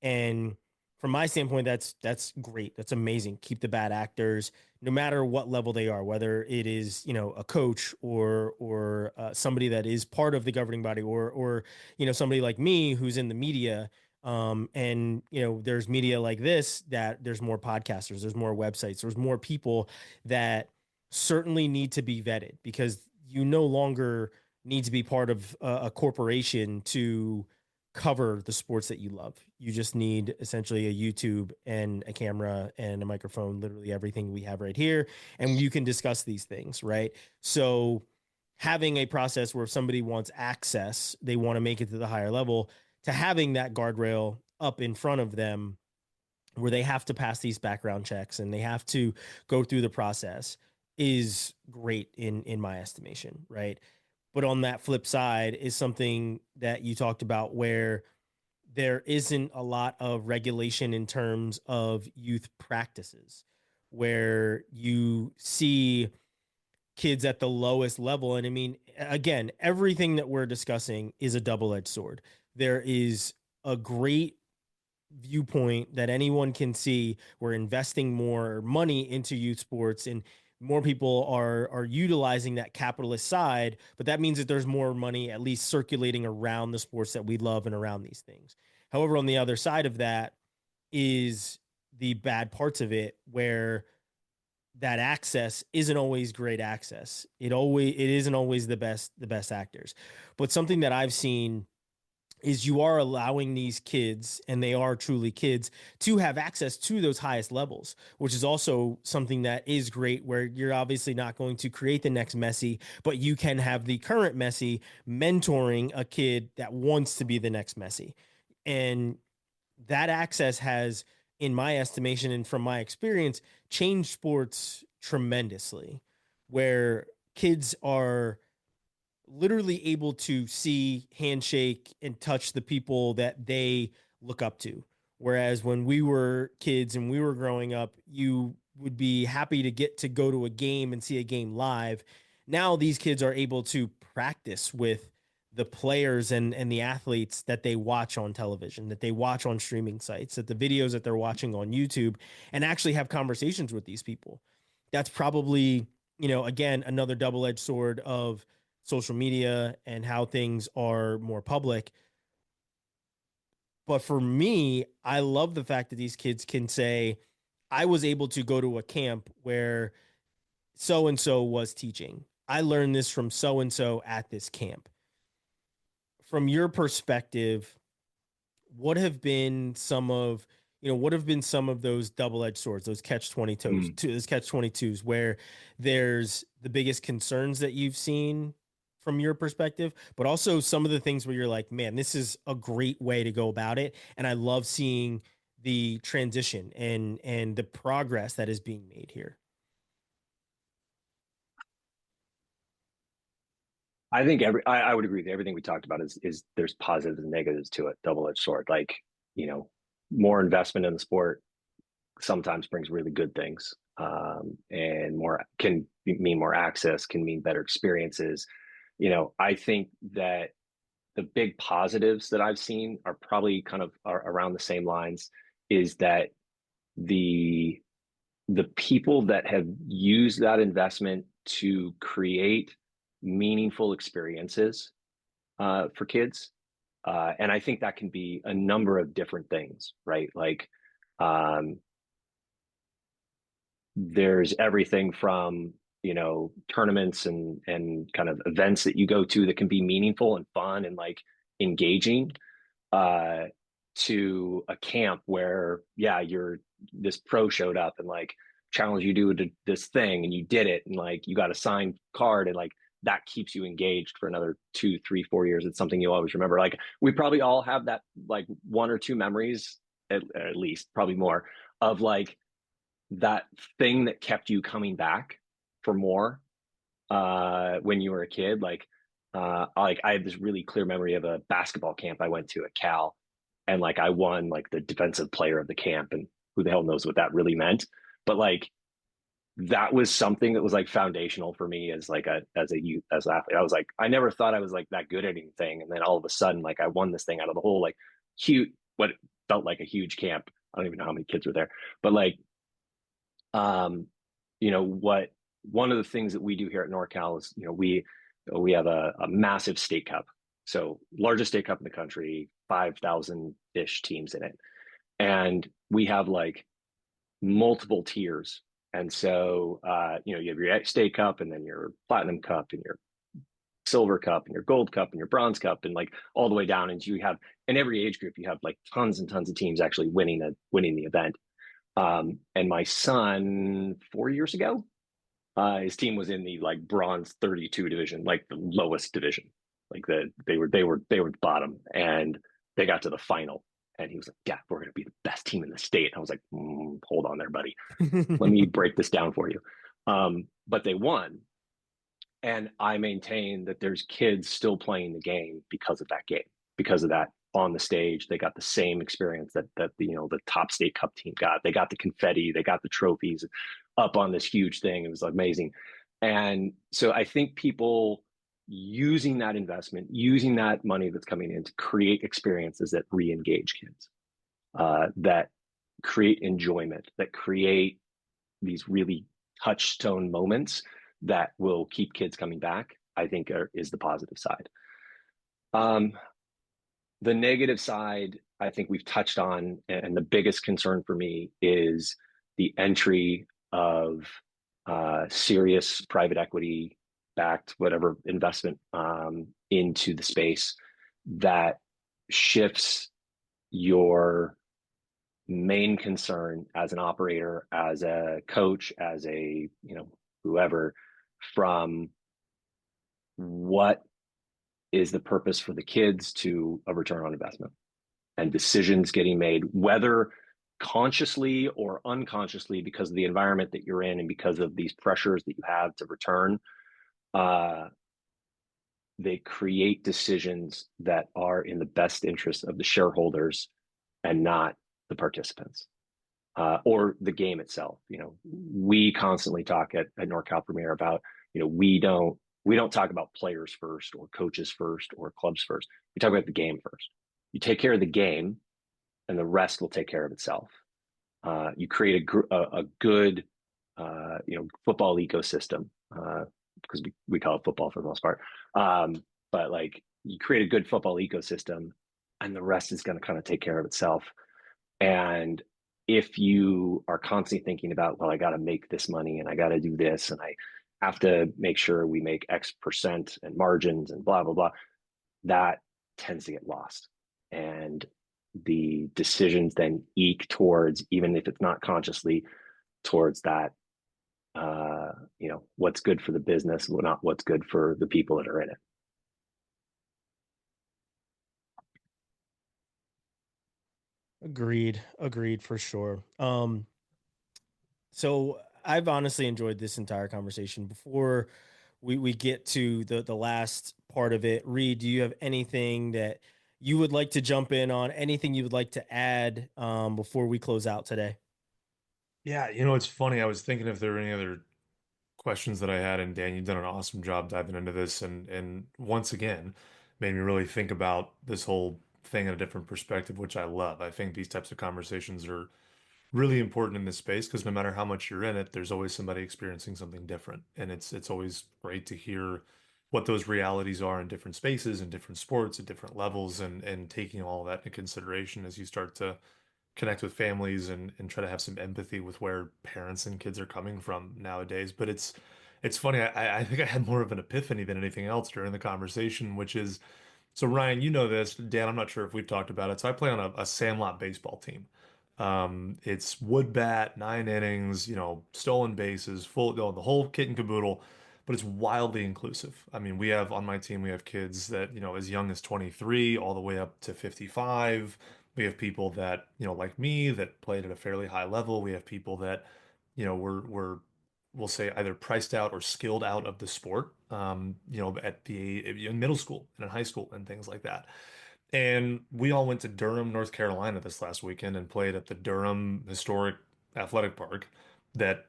And from my standpoint, that's great. That's amazing. Keep the bad actors, no matter what level they are, whether it is, a coach or somebody that is part of the governing body, or somebody like me who's in the media. And there's media like this, that there's more podcasters, there's more websites, there's more people that certainly need to be vetted, because you no longer need to be part of a corporation to cover the sports that you love. You just need essentially a YouTube and a camera and a microphone, literally everything we have right here. And you can discuss these things, right? So having a process where if somebody wants access, they want to make it to the higher level, to having that guardrail up in front of them where they have to pass these background checks and they have to go through the process is great in my estimation, right? But on that flip side is something that you talked about where there isn't a lot of regulation in terms of youth practices, where you see kids at the lowest level. And I mean, again, everything that we're discussing is a double-edged sword. There is a great viewpoint that anyone can see. We're investing more money into youth sports and more people are utilizing that capitalist side, but that means that there's more money at least circulating around the sports that we love and around these things. However, on the other side of that is the bad parts of it, where that access isn't always great access. It isn't always the best actors. But something that I've seen is you are allowing these kids, and they are truly kids, to have access to those highest levels, which is also something that is great, where you're obviously not going to create the next Messi, but you can have the current Messi mentoring a kid that wants to be the next Messi. And that access has, in my estimation and from my experience, changed sports tremendously, where kids are literally able to see, handshake, and touch the people that they look up to. Whereas when we were kids and we were growing up, you would be happy to get to go to a game and see a game live. Now these kids are able to practice with the players and the athletes that they watch on television, that they watch on streaming sites, that the videos that they're watching on YouTube, and actually have conversations with these people. That's probably, again, another double-edged sword of social media and how things are more public. But for me, I love the fact that these kids can say, I was able to go to a camp where so and so was teaching. I learned this from so and so at this camp. From your perspective, what have been some of those double-edged swords, those catch-22s, where there's the biggest concerns that you've seen from your perspective, but also some of the things where you're like, man, this is a great way to go about it, and I love seeing the transition and the progress that is being made here. I think I would agree with everything we talked about is there's positives and negatives to it, double-edged sword. Like, more investment in the sport sometimes brings really good things. And more can mean more access, can mean better experiences. I think that the big positives that I've seen are probably kind of are around the same lines, is that the the people that have used that investment to create meaningful experiences for kids, and I think that can be a number of different things, right? Like, um, there's everything from tournaments and kind of events that you go to that can be meaningful and fun and like engaging, uh, to a camp where, yeah, this pro showed up and like challenged you to do this thing and you did it and like you got a signed card and like that keeps you engaged for another 2, 3, 4 years. It's something you always remember. Like we probably all have that like one or two memories, at least, probably more, of like that thing that kept you coming back for more when you were a kid. Like I have this really clear memory of a basketball camp I went to at Cal, and like I won like the defensive player of the camp, and who the hell knows what that really meant, but like that was something that was like foundational for me as like as a youth, as an athlete. I was like, I never thought I was like that good at anything, and then all of a sudden like I won this thing out of the whole like huge, what felt like a huge camp. I don't even know how many kids were there, but like um, what one of the things that we do here at NorCal is, we have a massive state cup. So largest state cup in the country, 5,000-ish teams in it. And we have like multiple tiers. And so, you have your state cup and then your platinum cup and your silver cup and your gold cup and your bronze cup and like all the way down. And you have, in every age group, you have like tons and tons of teams actually winning the event. And my son, 4 years ago, his team was in the like bronze 32 division, like the lowest division. Like they were bottom, and they got to the final. And he was like, "Yeah, we're going to be the best team in the state." And I was like, "Hold on there, buddy. Let me break this down for you." But they won, and I maintain that there's kids still playing the game because of that game, because of that on the stage. They got the same experience that the top state cup team got. They got the confetti, they got the trophies up on this huge thing. It was amazing. And so I think people using that investment, using that money that's coming in to create experiences that re-engage kids, that create enjoyment, that create these really touchstone moments that will keep kids coming back, I think is the positive side. Um, the negative side, I think we've touched on, and the biggest concern for me is the entry of serious private equity backed whatever investment into the space that shifts your main concern as an operator, as a coach, as a whoever, from what is the purpose for the kids to a return on investment, and decisions getting made, whether consciously or unconsciously, because of the environment that you're in and because of these pressures that you have to return. They create decisions that are in the best interest of the shareholders and not the participants, or the game itself. We constantly talk at NorCal Premier about, we don't talk about players first or coaches first or clubs first. We talk about the game first. You take care of the game, and the rest will take care of itself. You create a good, football ecosystem, because we call it football for the most part. But like, you create a good football ecosystem, and the rest is going to kind of take care of itself. And if you are constantly thinking about, well, I got to make this money and I got to do this and I have to make sure we make X% and margins and blah, blah, blah, that tends to get lost. And the decisions then eke towards, even if it's not consciously, towards that, what's good for the business, not what's good for the people that are in it. Agreed for sure. So I've honestly enjoyed this entire conversation. Before we get to the last part of it, Reid, do you have anything that you would like to jump in on? Anything you would like to add before we close out today? Yeah, it's funny. I was thinking if there were any other questions that I had, and Dan, you've done an awesome job diving into this, and once again made me really think about this whole thing in a different perspective, which I love. I think these types of conversations are really important in this space because no matter how much you're in it, there's always somebody experiencing something different, and it's always great to hear what those realities are in different spaces and different sports at different levels, and taking all of that into consideration as you start to connect with families and try to have some empathy with where parents and kids are coming from nowadays. But it's funny. I think I had more of an epiphany than anything else during the conversation, which is so Ryan, you know this. Dan, I'm not sure if we've talked about it. So I play on a sandlot baseball team. It's wood bat, 9 innings, stolen bases, the whole kit and caboodle, but it's wildly inclusive. I mean, we have on my team, we have kids that, as young as 23 all the way up to 55. We have people that, like me, that played at a fairly high level. We have people that, were we'll say either priced out or skilled out of the sport, at the in middle school and in high school and things like that. And we all went to Durham, North Carolina this last weekend and played at the Durham Historic Athletic Park that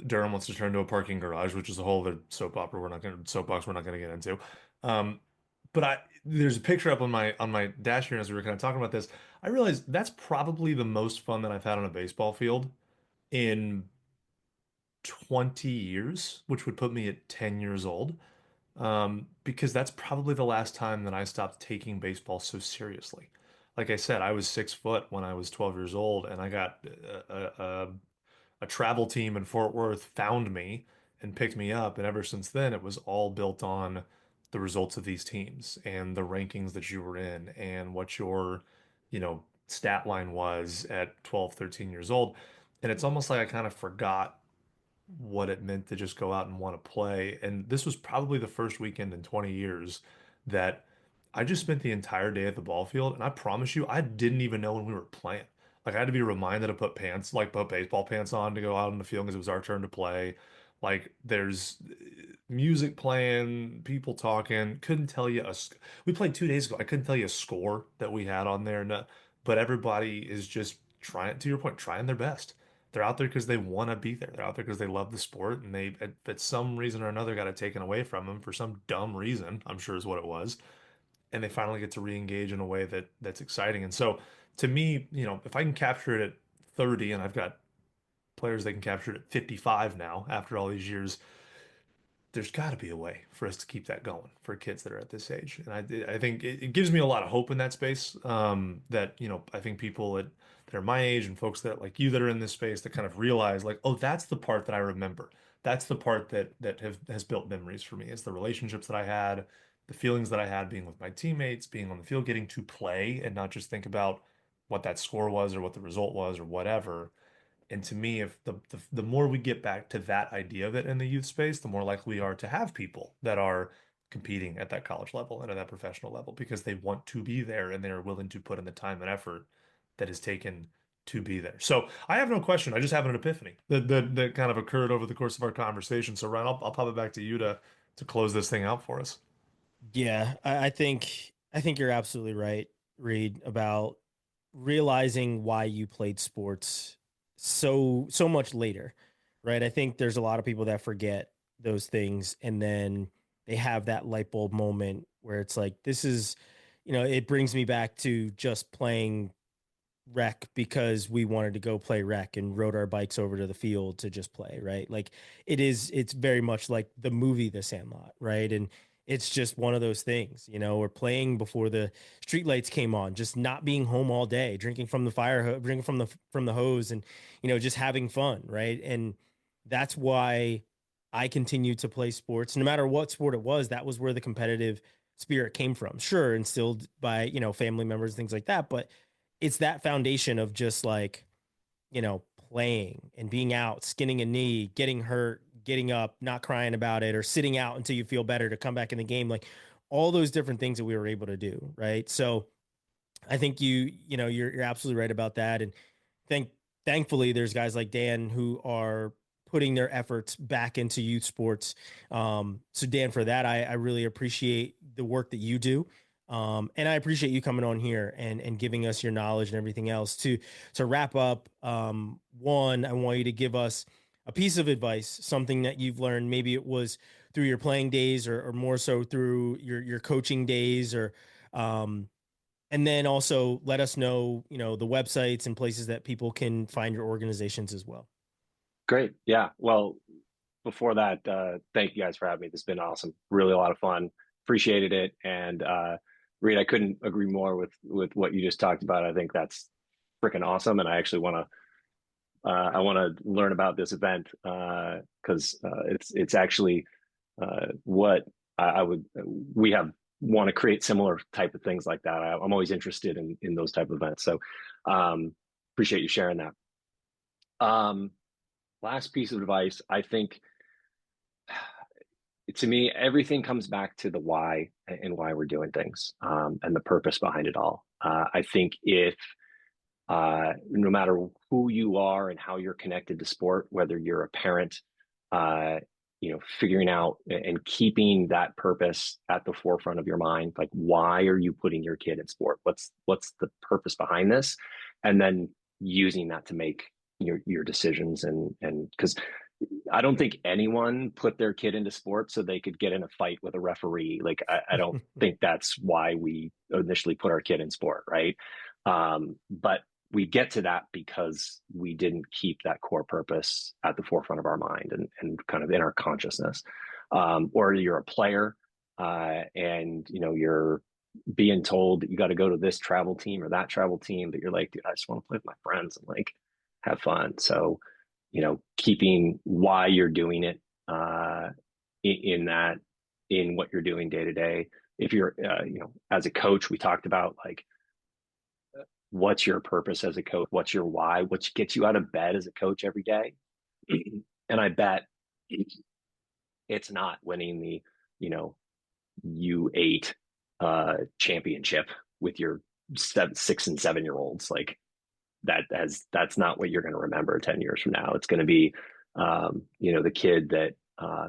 Durham wants to turn into a parking garage, which is a whole other soapbox we're not going to get into. Um, but there's a picture up on my dash here as we were kind of talking about this. I realized that's probably the most fun that I've had on a baseball field in 20 years, which would put me at 10 years old. Because that's probably the last time that I stopped taking baseball so seriously. Like I said, I was 6 foot when I was 12 years old, and I got a travel team in Fort Worth found me and picked me up. And ever since then, it was all built on the results of these teams and the rankings that you were in and what your, stat line was at 12, 13 years old. And it's almost like I kind of forgot what it meant to just go out and want to play. And this was probably the first weekend in 20 years that I just spent the entire day at the ball field. And I promise you, I didn't even know when we were playing. Like I had to be reminded to put baseball pants on to go out on the field because it was our turn to play. Like there's music playing, people talking. Couldn't tell you we played 2 days ago. I couldn't tell you a score that we had on there. No, but everybody is just trying, to your point, trying their best. They're out there because they want to be there. They're out there because they love the sport, and they, at some reason or another, got it taken away from them for some dumb reason, I'm sure is what it was. And they finally get to re-engage in a way that's exciting. And so, to me, if I can capture it at 30, and I've got players that can capture it at 55 now after all these years, there's got to be a way for us to keep that going for kids that are at this age. And I think it gives me a lot of hope in that space. That, I think people that are my age and folks that like you that are in this space that kind of realize like, oh, that's the part that I remember. That's the part that has built memories for me. It's the relationships that I had, the feelings that I had being with my teammates, being on the field, getting to play and not just think about what that score was or what the result was or whatever. And to me, if the more we get back to that idea of it in the youth space, the more likely we are to have people that are competing at that college level and at that professional level because they want to be there and they're willing to put in the time and effort that is taken to be there. So I have no question. I just have an epiphany that kind of occurred over the course of our conversation. So Ryan, I'll pop it back to you to close this thing out for us. Yeah, I think you're absolutely right, Reid, about realizing why you played sports so much later, right? I think there's a lot of people that forget those things and then they have that light bulb moment where it's like this is, it brings me back to just playing rec because we wanted to go play rec and rode our bikes over to the field to just play, right? Like it's very much like the movie The Sandlot, right? And it's just one of those things, we're playing before the streetlights came on, just not being home all day, drinking from the drinking from the hose and, just having fun, right? And that's why I continued to play sports no matter what sport it was. That was where the competitive spirit came from. Sure, instilled by, family members, things like that, but it's that foundation of just like, playing and being out, skinning a knee, getting hurt, getting up, not crying about it, or sitting out until you feel better to come back in the game. Like all those different things that we were able to do. Right. So I think you're absolutely right about that. And thank, thankfully there's guys like Dan who are putting their efforts back into youth sports. So Dan, for that, I really appreciate the work that you do. And I appreciate you coming on here and giving us your knowledge and everything else to wrap up. One, I want you to give us a piece of advice, something that you've learned, maybe it was through your playing days or more so through your coaching days, or, and then also let us know, the websites and places that people can find your organizations as well. Great. Yeah. Well, before that, thank you guys for having me. This has been awesome. Really a lot of fun. Appreciated it. And Reid, I couldn't agree more with what you just talked about. I think that's freaking awesome. And I actually want to learn about this event because it's actually what we want to create similar type of things like that. I'm always interested in those type of events. So appreciate you sharing that. Last piece of advice, I think, to me, everything comes back to the why and why we're doing things, and the purpose behind it all. I think if no matter who you are and how you're connected to sport, whether you're a parent, figuring out and keeping that purpose at the forefront of your mind, like, why are you putting your kid in sport? What's the purpose behind this? And then using that to make your decisions. And because I don't think anyone put their kid into sports so they could get in a fight with a referee. Like, I don't think that's why we initially put our kid in sport, right? But we get to that because we didn't keep that core purpose at the forefront of our mind and kind of in our consciousness. Or you're a player and you're being told that you got to go to this travel team or that travel team, but you're like, dude, I just want to play with my friends and like have fun. So keeping why you're doing it in what you're doing day to day. If you're, as a coach, we talked about like, what's your purpose as a coach? What's your why? What gets you out of bed as a coach every day? And I bet it's not winning the, U8 championship with your 6 and 7 year olds. Like, that's not what you're going to remember 10 years from now. It's going to be, the kid that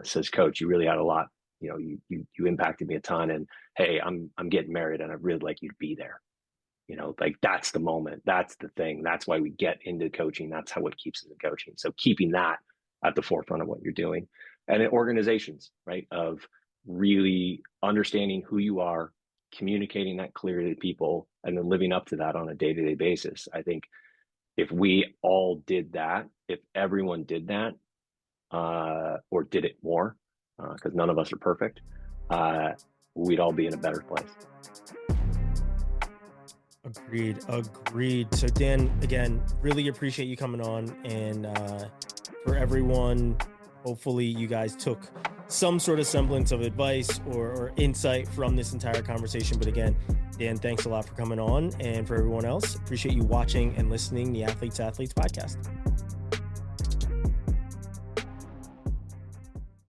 says, Coach, you really had a lot. You impacted me a ton, and hey, I'm getting married, and I'd really like you to be there. Like, that's the moment. That's the thing. That's why we get into coaching. That's what keeps us in coaching. So keeping that at the forefront of what you're doing, and in organizations, right, of really understanding who you are, communicating that clearly to people, and then living up to that on a day-to-day basis. I think if we all did that, if everyone did that, or did it more, because none of us are perfect, we'd all be in a better place. Agreed. So Dan, again, really appreciate you coming on, and for everyone, hopefully you guys took some sort of semblance of advice or insight from this entire conversation. But again, Dan, thanks a lot for coming on, and for everyone else, appreciate you watching and listening the Athletes podcast.